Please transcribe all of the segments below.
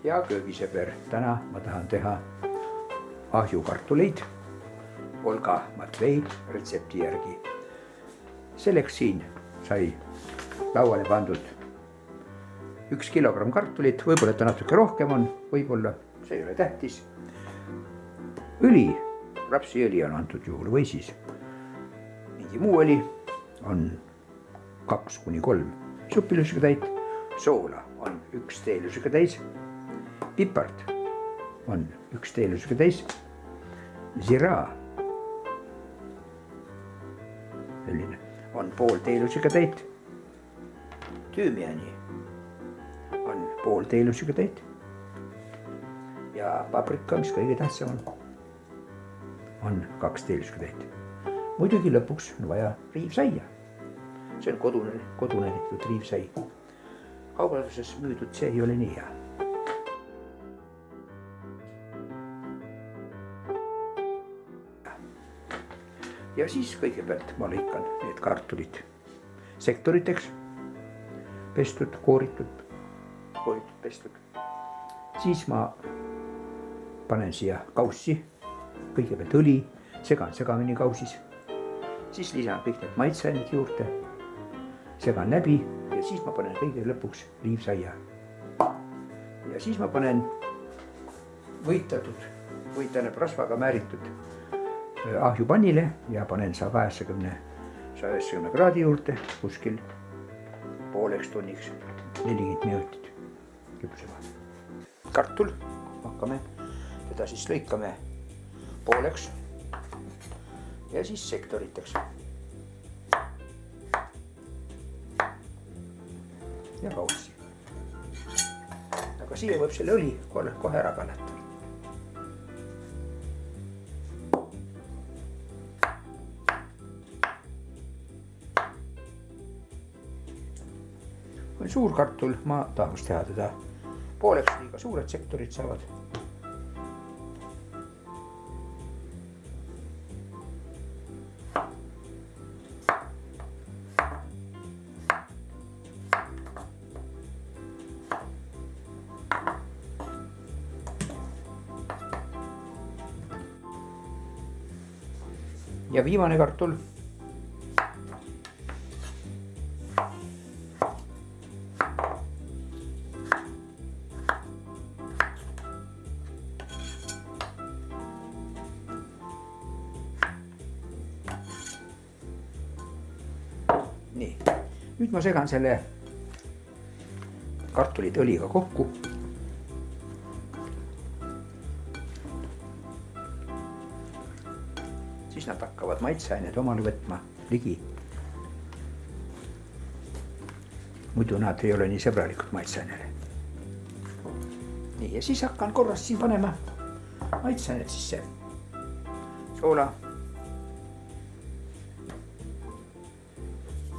ja köögisõber. Täna ma tahan teha ahjukartuleid Olga Matvei retsepti järgi. Selleks siin sai lauale pandud 1 kilogramm kartulit, võib-olla ta natuke rohkem on, võib-olla, see ei ole tähtis. Õli, rapsiõli on antud juhul või siis mingi muu õli on 2–3 supilusikatäit, soola on 1 teelusikatäis, pipart on 1 teelusikatäis, ziraa selline on pool teelusikatäit, tüümiani on pool teelusikatäit ja paprika, mis kõige tähtsam on 2 teelusikatäit. Muidugi lõpuks on vaja riivsaia. See on kodune tehtud riivsai. Kaubanduses müüdud see ei ole nii hea. Ja siis kõigepealt ma lõikan need kartulid sektoriteks, pestud, kooritud, pestud. Siis ma panen siia kaussi, kõigepealt õli, segan segamini kausis. Siis lisan kõik need maitseained juurde, segan läbi ja siis ma panen kõige lõpuks riivsaia. Ja siis ma panen võitatud rasvaga määritud ahjupannile ja panen 180 kraadi juurde kuskil pooleks tunniks 40 minutit küpsema. Kartul hakkame, teda siis lõikame pooleks ja siis sektoriteks. Ja kaussi. Aga siia võib selle õli kohe ära kannata. Kui suur kartul, ma tahaks teha teda pooleks, liiga suured sektorid saavad. Ja viimane kartul. Nii, nüüd ma segan selle kartulid õliga kokku. Siis nad hakkavad maitseained omale võtma ligi. Muidu nad ei ole nii sõbralikud maitseainele. Nii, ja siis hakkan korrast siin panema maitseained sisse. Soola,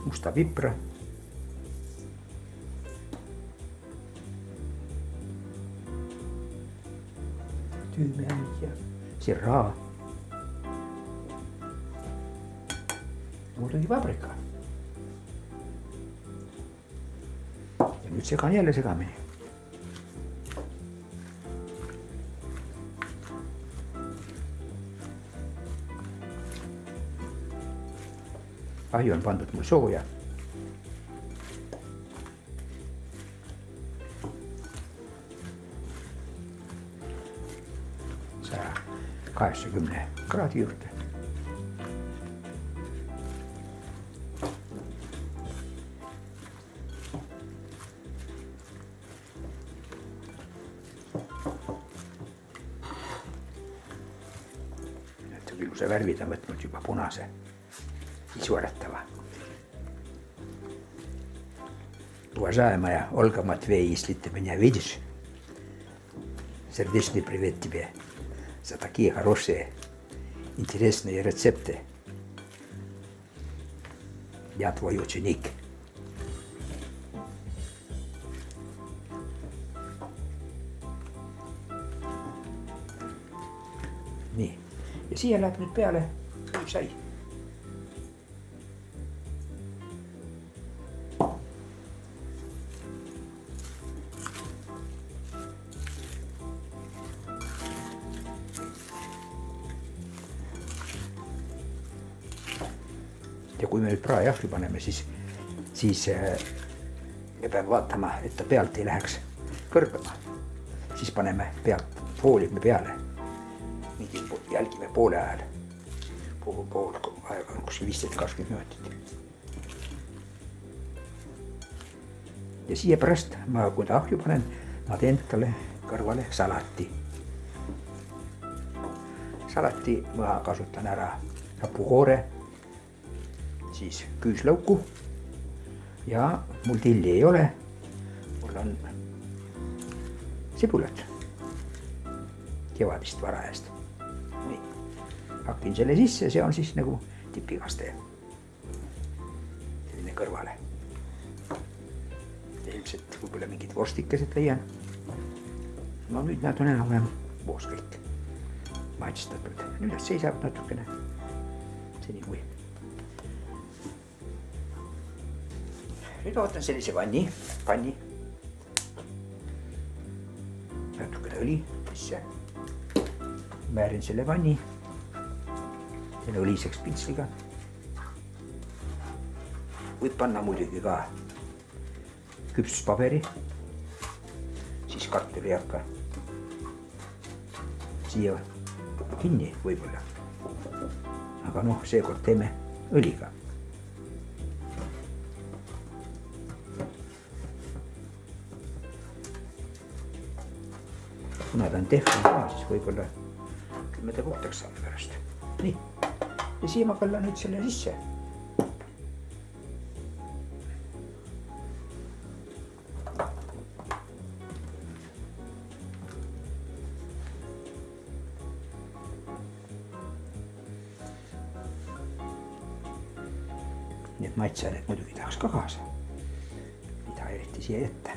musta pipra, tüümianit ja ziraa. Muidugi paprika. Ja nüüd segan jälle segamini. Ahju on pandud mul sooja. Saa 80 kraadi juurde. Ilusa värvid on võtnud juba punase isuäratava. Уважаемая Ольга Матвей, если ты меня видишь, сердечный привет тебе за такие хорошие, интересные рецепты. Я твой ученик. Nii, ja siia läheb nüüd peale riivsai. ja kui me nüüd praeahju paneme, siis me peame vaatama, et ta pealt ei läheks kõrgema. Siis paneme pealt, foolime peale. Mingi jälgime poole ajal. Pool aega on kuskil 15-20 minutit. Ja siia pärast, kui ta ahju panen, ma teen talle kõrvale salati. Salati ma kasutan ära hapukoore, siis küüslauku ja mul tilli ei ole. Mul on sibulat kevadist varajast. Nii. Hakin selle sisse, see on siis nagu tipikaste. Selline kõrvale. Ilmselt võib-olla mingid vorstikesed leian. No nüüd nad on enam koos kõik maitstatud. Nüüd seisab natukene. Seni kui. Nüüd ootan sellise panni. Natukene õli sisse. Määrin selle panni. Selle õliseks pintsliga. Võib panna muidugi ka küpsuspaberi. Siis kartul ei hakka siia kinni võib-olla. Aga noh, seekord teeme õliga. Kuna ta on tehtud ka, siis võib-olla küll ta puhtaks saame pärast. Nii. Ja siia ma kallan nüüd selle sisse. Nii et maitseainet muidugi tahaks ka kaasa. Ei taha eriti siia jätta.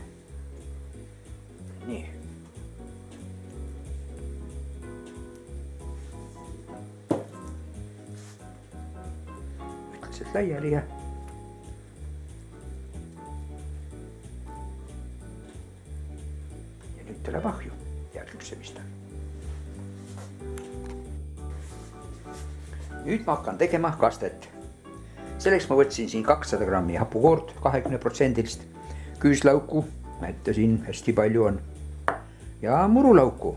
Nii. Võtliselt laiali ja nüüd tuleb ahju ja küpsemist. Nüüd ma hakkan tegema kastet. Selleks ma võtsin siin 200 grammi hapukoort 20%, küüslauku, näete siin hästi palju on, ja murulauku.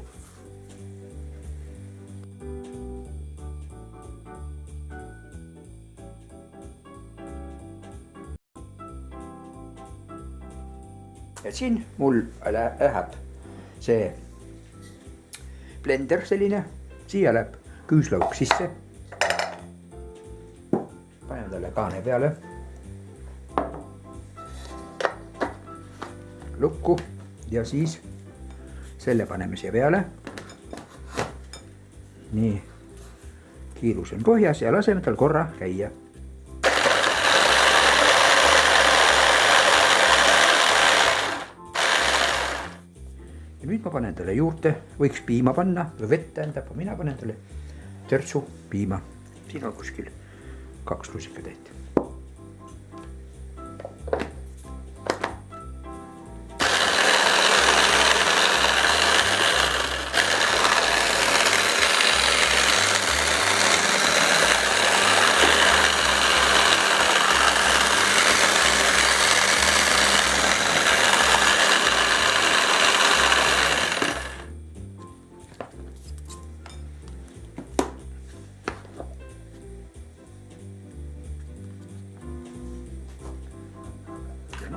Ja siin mul läheb see blender selline, siia läheb küüslauk sisse. Panen talle kaane peale. Lukku ja siis selle paneme siia peale. Nii, kiirus on põhjas ja laseme tal korra käia. Ja nüüd ma panen talle juurde, võiks piima panna või vett tähendab, mina panen talle törtsu piima. Siin on kuskil 2 lusikatäit.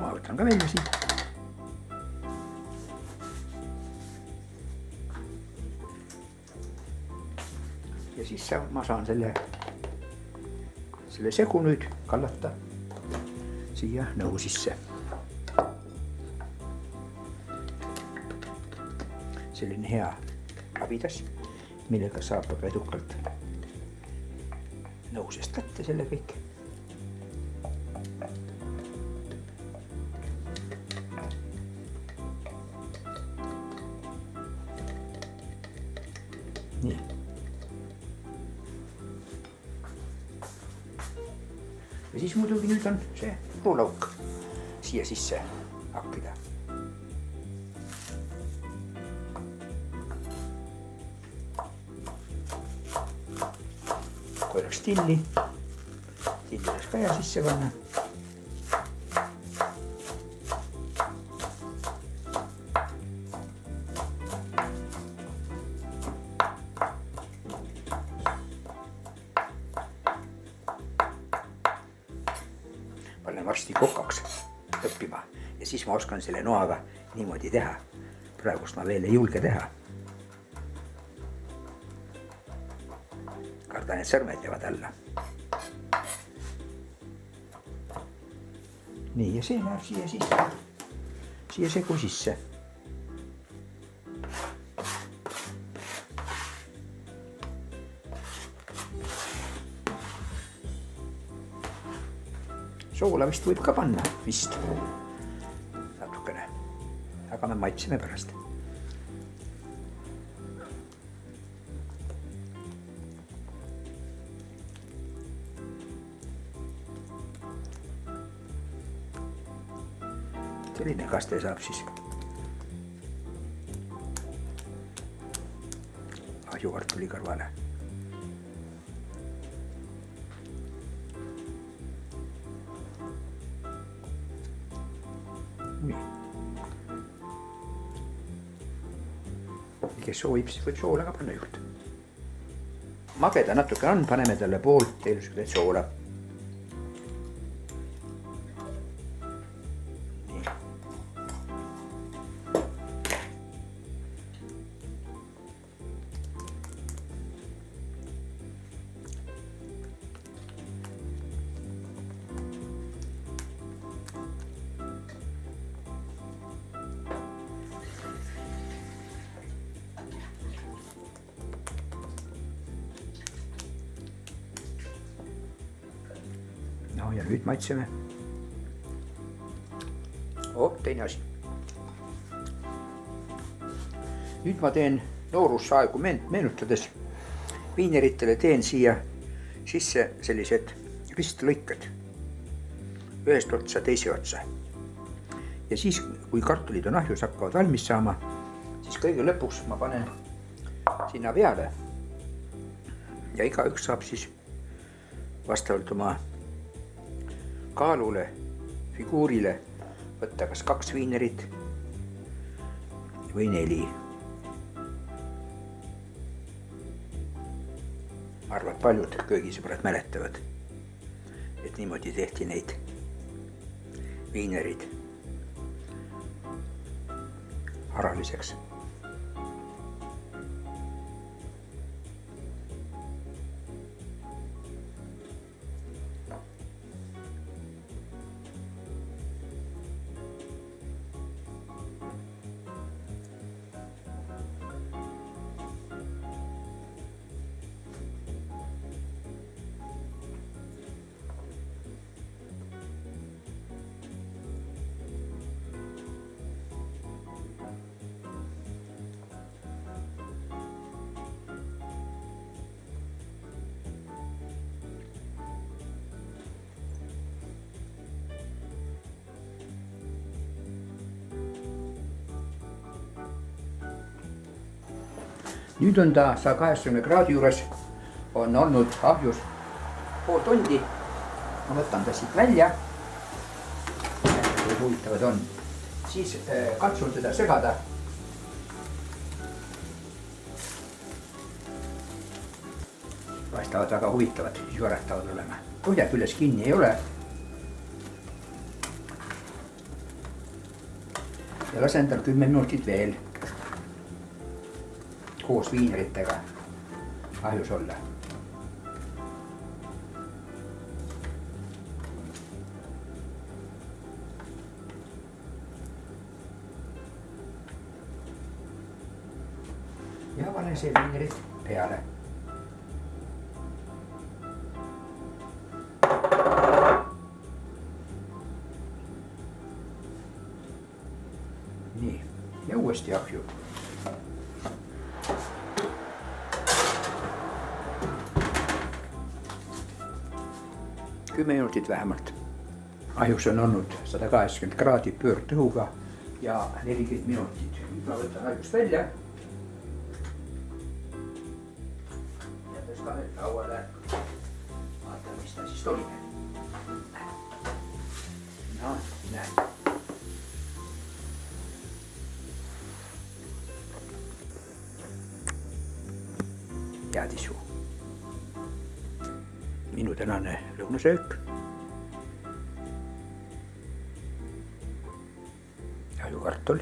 No, võtan ka välja siin. Ja siis ma saan selle segu nüüd kallata siia nõu sisse. Selline hea abidas, millega saab edukalt nõusest kätte selle kõik. Nii. Ja siis muidugi nüüd on see murulauk siia sisse hakkida. Kui oleks tilli, tindideks ka sisse panna. Panen varsti kokaks õppima ja siis ma oskan selle noaga niimoodi teha. Praegust ma veel ei julge teha. Kardan, et sõrmed jäävad alla. Nii, ja see läheb siia sisse. Siia segu sisse. Soola vist võib ka panna, vist. Natukene. Aga me maitseme pärast. Selline kaste saab siis ahjukartuli kõrvale. Nii. Kes soovib, siis võib soola ka panna juurde. Mageda natuke on, paneme talle pool teelusület soola. No ja nüüd maitseme. Teine asi. Nüüd ma teen noorusaegu meenutades. Viineritele teen siia sisse sellised ristlõiked. Ühest otsa teise otsa. Ja siis, kui kartulid on ahjus, hakkavad valmis saama, siis kõige lõpuks ma panen sinna peale. Ja igaüks saab siis vastavalt oma kaalule, figuurile võtta kas 2 viinerit või 4. Ma arvan, et paljud köögisõbrad mäletavad, et niimoodi tehti neid viinerid haraliseks. Nüüd on ta 180 kraadi juures, on olnud ahjus pool tundi. Ma võtan ta siit välja, kui huvitavad on. Siis katsun teda segada. Paistavad väga huvitavad, juuretavad olema. Põhja küljes kinni ei ole. Ja lasen tal 10 minutit veel koos viineritega ahjus olla. Ja panen see viinerit peale. Nii, ja uuesti ahju. Kümme minutit vähemalt. Ahjus on olnud 180 kraadi pöörtõhuga ja 40 minutit. Nüüd ma võtan ahjust välja. Ja tõstame lauale. Vaatame, mis ta siis tuli. minu tänane lõunasöök. ajukartul,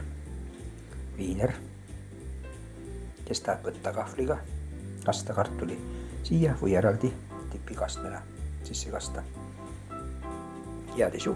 viiner, kes tahab võtta kahvliga, kasta kartuli siia või eraldi tipikastmena sisse kasta. head isu.